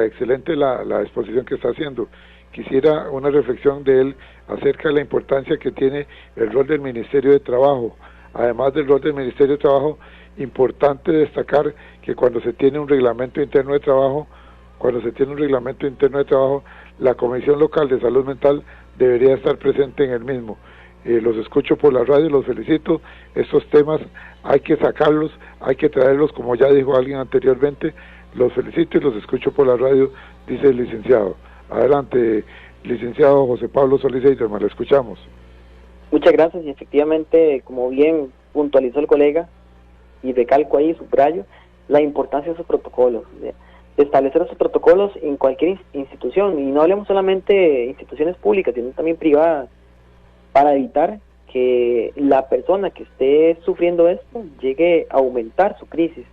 excelente la exposición que está haciendo. Quisiera una reflexión de él acerca de la importancia que tiene el rol del Ministerio de Trabajo. Además del rol del Ministerio de Trabajo, importante destacar que cuando se tiene un reglamento interno de trabajo, la Comisión Local de Salud Mental debería estar presente en el mismo. Los escucho por la radio, los felicito. Estos temas hay que sacarlos, hay que traerlos, como ya dijo alguien anteriormente. Los felicito y los escucho por la radio, dice el licenciado. Adelante, licenciado José Pablo Solís Eiderman, lo escuchamos. Muchas gracias, y efectivamente, como bien puntualizó el colega, y recalco ahí, subrayo, la importancia de esos protocolos, de establecer esos protocolos en cualquier institución, y no hablemos solamente de instituciones públicas, sino también privadas, para evitar que la persona que esté sufriendo esto llegue a aumentar su crisis.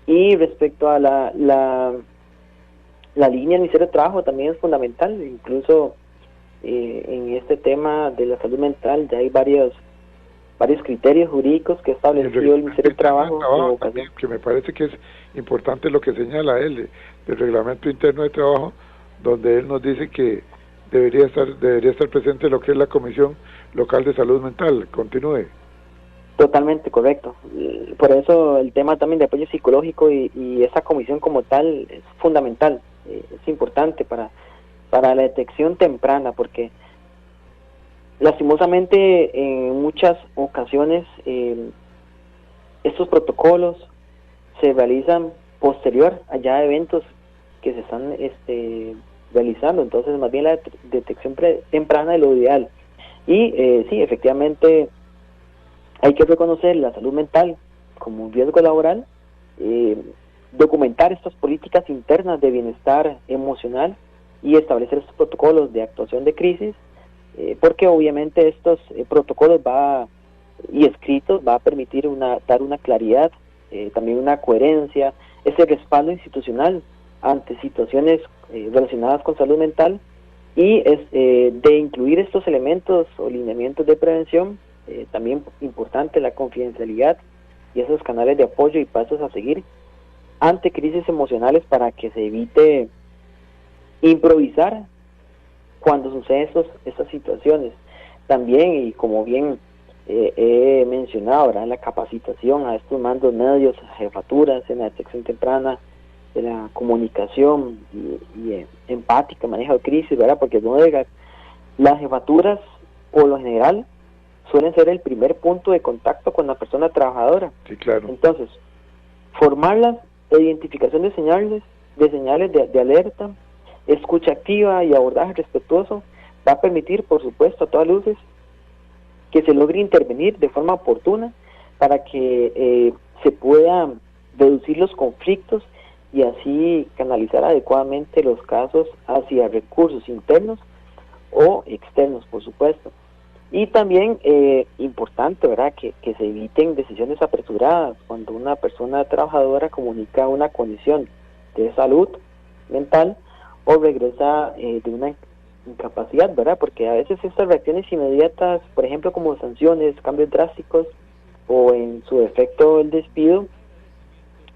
Y respecto a la línea del Ministerio de Trabajo también es fundamental, incluso en este tema de la salud mental ya hay varios criterios jurídicos que ha establecido el Ministerio de Trabajo también, que me parece que es importante lo que señala él del reglamento interno de trabajo, donde él nos dice que debería estar presente lo que es la Comisión Local de Salud Mental. Continúe. Totalmente correcto. Por eso el tema también de apoyo psicológico y esa comisión como tal es fundamental, es importante para la detección temprana, porque lastimosamente en muchas ocasiones estos protocolos se realizan posterior a ya eventos que se están realizando. Entonces más bien la detección temprana es lo ideal. Y sí, efectivamente hay que reconocer la salud mental como un riesgo laboral, documentar estas políticas internas de bienestar emocional y establecer estos protocolos de actuación de crisis, porque obviamente estos protocolos y escritos va a permitir dar una claridad, también una coherencia, ese respaldo institucional ante situaciones relacionadas con salud mental, y de incluir estos elementos o lineamientos de prevención. También importante la confidencialidad y esos canales de apoyo y pasos a seguir ante crisis emocionales, para que se evite improvisar cuando suceden estas situaciones. También, y como bien he mencionado, ¿verdad?, la capacitación a estos mandos medios, jefaturas en la detección temprana de la comunicación y empática, manejo de crisis, ¿verdad? Porque no diga, las jefaturas por lo general suelen ser el primer punto de contacto con la persona trabajadora. Sí, claro. Entonces, formarlas, identificación de señales de alerta, escucha activa y abordaje respetuoso, va a permitir, por supuesto, a todas luces, que se logre intervenir de forma oportuna para que se puedan reducir los conflictos y así canalizar adecuadamente los casos hacia recursos internos o externos, por supuesto. Y también importante, ¿verdad?, que se eviten decisiones apresuradas cuando una persona trabajadora comunica una condición de salud mental o regresa de una incapacidad, ¿verdad? Porque a veces estas reacciones inmediatas, por ejemplo, como sanciones, cambios drásticos o en su defecto el despido,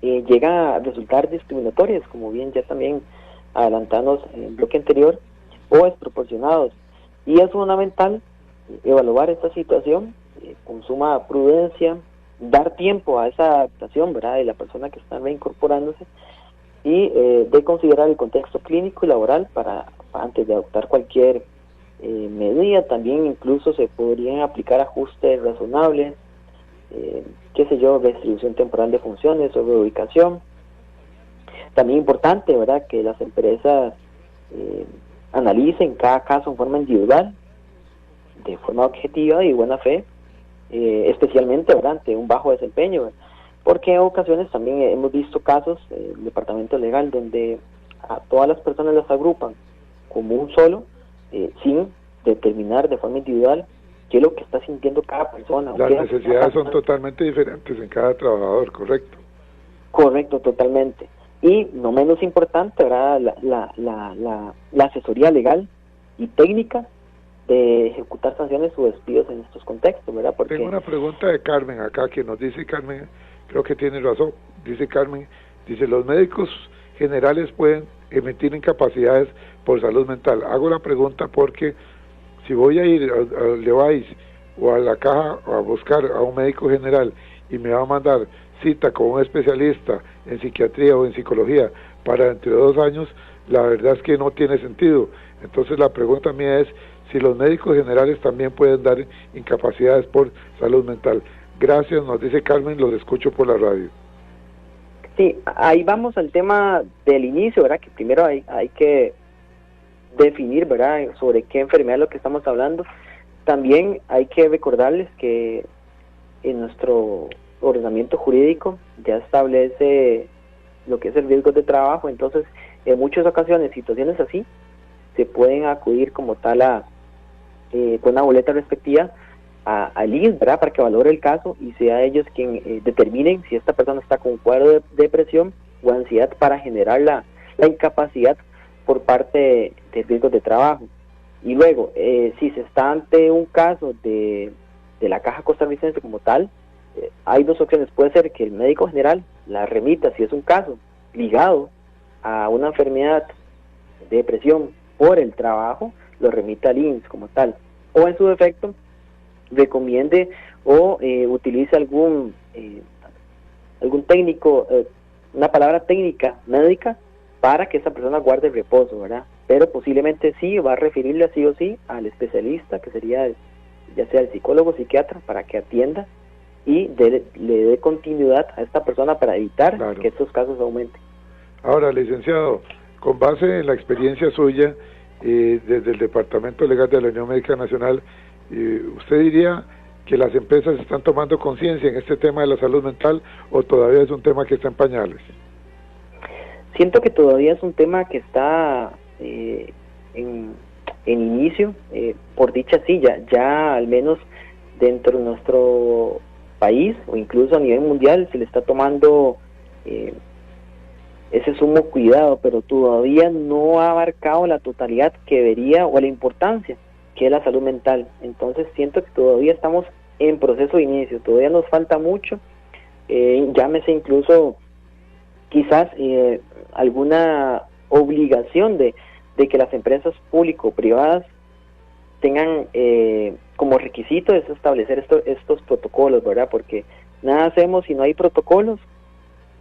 llegan a resultar discriminatorias, como bien ya también adelantamos en el bloque anterior, o desproporcionados. Y es fundamental evaluar esta situación con suma prudencia, dar tiempo a esa adaptación, ¿verdad?, de la persona que está reincorporándose y de considerar el contexto clínico y laboral para antes de adoptar cualquier medida. También incluso se podrían aplicar ajustes razonables, redistribución temporal de funciones o reubicación. También importante, ¿verdad?, que las empresas analicen cada caso en forma individual, de forma objetiva y buena fe, especialmente, ¿verdad?, ante un bajo desempeño, ¿verdad?, porque en ocasiones también hemos visto casos del departamento legal donde a todas las personas las agrupan como un solo, sin determinar de forma individual qué es lo que está sintiendo cada persona. Las necesidades son totalmente diferentes en cada trabajador, ¿correcto? Correcto, totalmente. Y no menos importante, ¿verdad?, la asesoría legal y técnica de ejecutar sanciones o despidos en estos contextos, ¿verdad? Porque tengo una pregunta de Carmen acá, que nos dice Carmen, creo que tiene razón, dice Carmen, los médicos generales pueden emitir incapacidades por salud mental. Hago la pregunta porque si voy a ir al Levi's o a la caja a buscar a un médico general y me va a mandar cita con un especialista en psiquiatría o en psicología para dentro de 2 años, la verdad es que no tiene sentido. Entonces la pregunta mía es si los médicos generales también pueden dar incapacidades por salud mental. Gracias, nos dice Carmen, los escucho por la radio. Sí, ahí vamos al tema del inicio, ¿verdad?, que primero hay que definir, ¿verdad?, sobre qué enfermedad es lo que estamos hablando. También hay que recordarles que en nuestro ordenamiento jurídico ya establece lo que es el riesgo de trabajo. Entonces en muchas ocasiones, situaciones así, se pueden acudir como tal a con una boleta respectiva al INS, ¿verdad?, para que valore el caso y sea ellos quien determinen si esta persona está con un cuadro de depresión o ansiedad para generar la incapacidad por parte de riesgos de trabajo. Y luego, si se está ante un caso de la Caja Costarricense como tal, hay 2 opciones. Puede ser que el médico general la remita, si es un caso ligado a una enfermedad de depresión por el trabajo, lo remita al INS como tal, o en su defecto recomiende o utilice algún técnico, una palabra técnica médica para que esa persona guarde reposo, ¿verdad? Pero posiblemente sí va a referirle sí o sí al especialista, que sería ya sea el psicólogo o psiquiatra, para que atienda y le dé continuidad a esta persona para evitar que estos casos aumenten. Ahora, licenciado, con base en la experiencia suya desde el Departamento Legal de la Unión Médica Nacional, ¿usted diría que las empresas están tomando conciencia en este tema de la salud mental o todavía es un tema que está en pañales? Siento que todavía es un tema que está en inicio, por dicha sí, ya al menos dentro de nuestro país o incluso a nivel mundial se le está tomando ese sumo cuidado, pero todavía no ha abarcado la totalidad que debería o la importancia que es la salud mental. Entonces siento que todavía estamos en proceso de inicio, todavía nos falta mucho, llámese incluso quizás alguna obligación de que las empresas público-privadas tengan como requisito es establecer estos protocolos, ¿verdad? Porque nada hacemos si no hay protocolos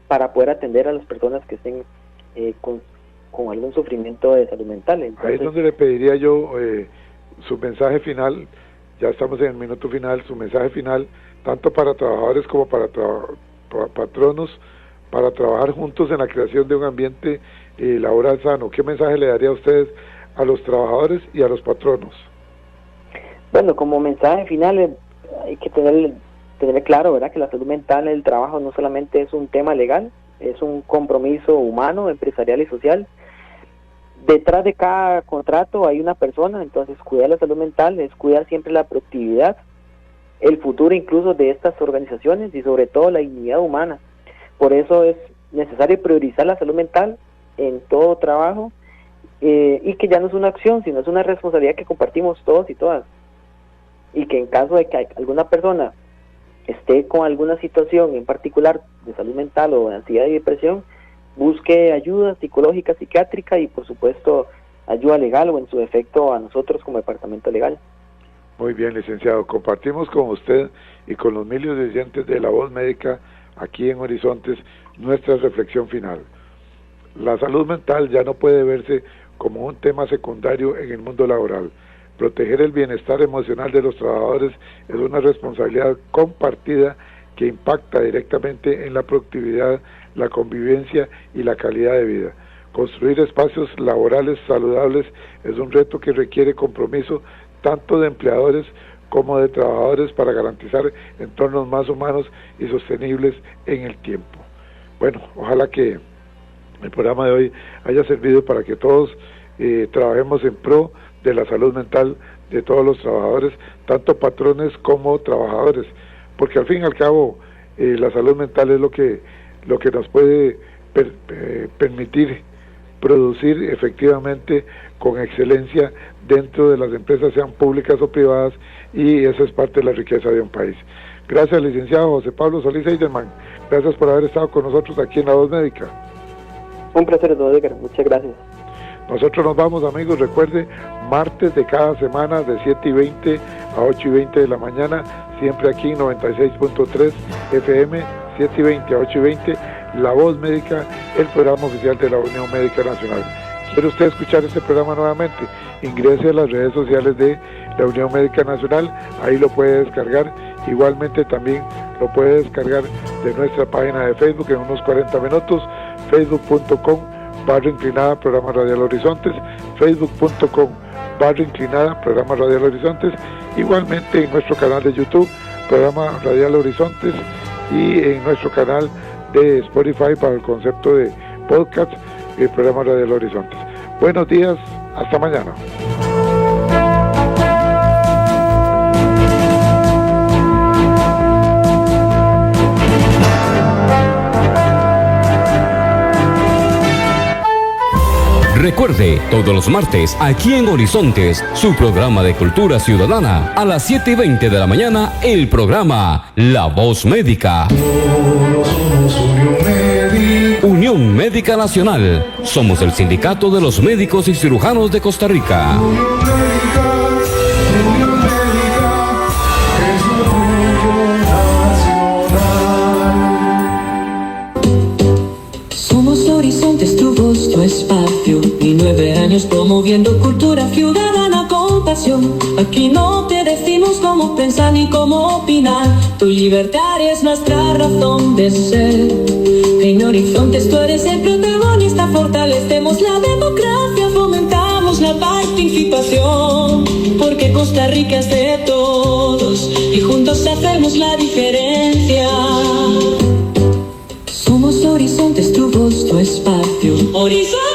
para poder atender a las personas que estén con algún sufrimiento de salud mental. Entonces, ahí es donde le pediría yo su mensaje final ya estamos en el minuto final, su mensaje final, tanto para trabajadores como para patronos, para trabajar juntos en la creación de un ambiente laboral sano. ¿Qué mensaje le daría a ustedes a los trabajadores y a los patronos? Bueno, como mensaje final hay que tener claro, ¿verdad?, que la salud mental en el trabajo no solamente es un tema legal, es un compromiso humano, empresarial y social. Detrás de cada contrato hay una persona, entonces cuidar la salud mental es cuidar siempre la productividad, el futuro incluso de estas organizaciones y sobre todo la dignidad humana. Por eso es necesario priorizar la salud mental en todo trabajo y que ya no es una acción, sino es una responsabilidad que compartimos todos y todas. Y que en caso de que alguna persona esté con alguna situación en particular de salud mental o de ansiedad y depresión, busque ayuda psicológica, psiquiátrica y por supuesto ayuda legal o en su defecto a nosotros como departamento legal. Muy bien, licenciado, compartimos con usted y con los miles de oyentes de La Voz Médica aquí en Horizontes nuestra reflexión final. La salud mental ya no puede verse como un tema secundario en el mundo laboral. Proteger el bienestar emocional de los trabajadores es una responsabilidad compartida que impacta directamente en la productividad, la convivencia y la calidad de vida. Construir espacios laborales saludables es un reto que requiere compromiso tanto de empleadores como de trabajadores para garantizar entornos más humanos y sostenibles en el tiempo. Bueno, ojalá que el programa de hoy haya servido para que todos trabajemos en pro de la salud mental de todos los trabajadores, tanto patrones como trabajadores, porque al fin y al cabo la salud mental es lo que nos puede permitir producir efectivamente con excelencia dentro de las empresas, sean públicas o privadas, y esa es parte de la riqueza de un país. Gracias, licenciado José Pablo Solís Eidelman, gracias por haber estado con nosotros aquí en La Voz Médica. Un placer, don Edgar, muchas gracias. Nosotros nos vamos, amigos, recuerde, martes de cada semana de 7:20 a 8:20 de la mañana, siempre aquí en 96.3 FM, 7:20 a 8:20, La Voz Médica, el programa oficial de la Unión Médica Nacional. ¿Quiere usted escuchar este programa nuevamente? Ingrese a las redes sociales de la Unión Médica Nacional, ahí lo puede descargar. Igualmente también lo puede descargar de nuestra página de Facebook en unos 40 minutos, facebook.com/inclinada Programa Radial Horizontes, facebook.com/inclinada Programa Radial Horizontes, igualmente en nuestro canal de YouTube, Programa Radial Horizontes, y en nuestro canal de Spotify para el concepto de podcast, el Programa Radial Horizontes. Buenos días, hasta mañana. Recuerde, todos los martes, aquí en Horizontes, su programa de cultura ciudadana, a las 7:20 de la mañana, el programa La Voz Médica. Todos somos Unión Médica. Unión Médica Nacional. Somos el sindicato de los médicos y cirujanos de Costa Rica. Unión Médica es orgullo nacional. Somos Horizontes, tu voz, tu espacio, y 9 años promoviendo cultura ciudadana con pasión. Aquí no te decimos cómo pensar ni cómo opinar, tu libertad es nuestra razón de ser. En Horizontes tú eres el protagonista, fortalecemos la democracia, fomentamos la participación, porque Costa Rica es de todos y juntos hacemos la diferencia. Somos Horizontes, tu voz, tu espacio. Horizontes.